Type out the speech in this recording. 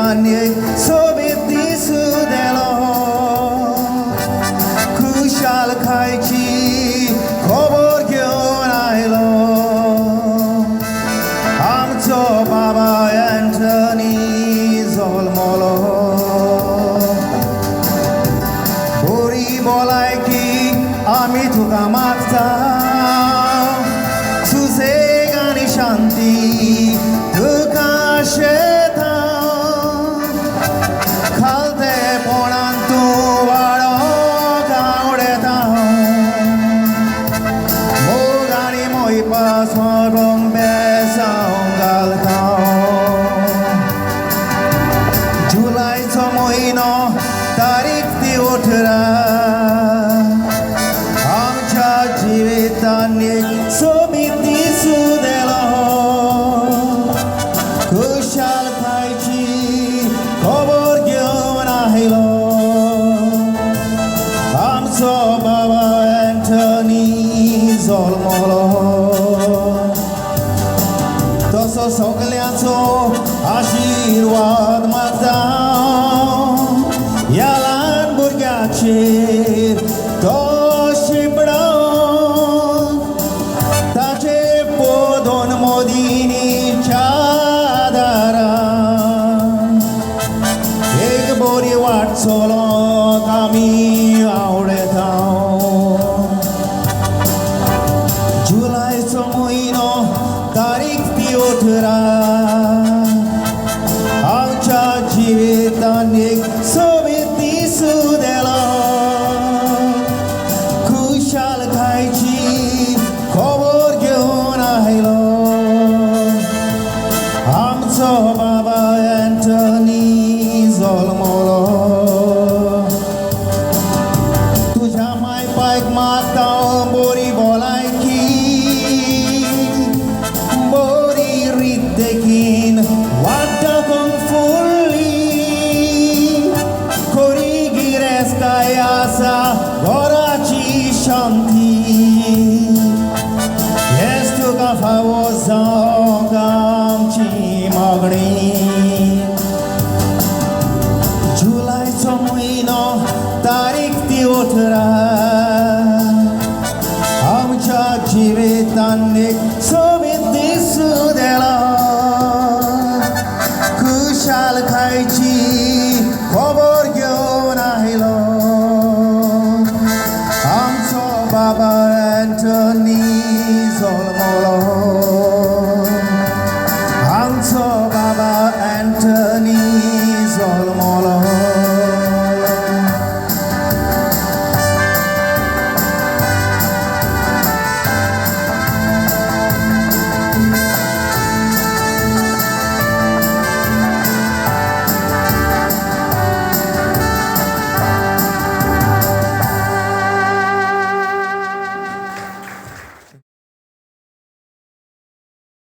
जिवितान एक सोबत दिसुदेलो खुशाल खायची खबर घेऊन आयलो आमचो बाबा एंटनी जल्मलो बरी भलायकी आमी तुका मागता सुसेग आनी शांती तुका शेता खालतेपणान तूं वाडोवंक आवडटा मोग आनी मोयपास व्हरोंक बेसावंक घालता जुलायचो म्हयनो तारीख ती 18 आमच्या जिवितान एक सोबीत दिसुदेलो खुशाल खायची खबर घेऊन आयलो आमचो बाबा एंटनी जल्मलो तसो सगल्यांचो आशिर्वाद मागता ह्या ल्हान भुरग्याचेर तो शिंपडोन ताचे पोदोन मोदिनीच्या दारान एक बरी वाट चलोवंक आमी आवडटा जुलायचो म्हयनो तारीख ती 18 आमच्या जिवितान एक सोबीत दिसुदेलो खुशाल खायची खबर घेऊन आयलो आमचो बाबा एंटनी जल्मलो तुझ्या मायपायक मागता बरी भलायकी बरी रीत देखीन वाटोवंक फुडली खरी गिरेस्तकाय आसा घराची शांती हेच तुका फावो जावंक आमची मागणी जुलायचो म्हयनो तारीख ती 18 आमच्या जिवितान एक सोबीत दिसुदेलो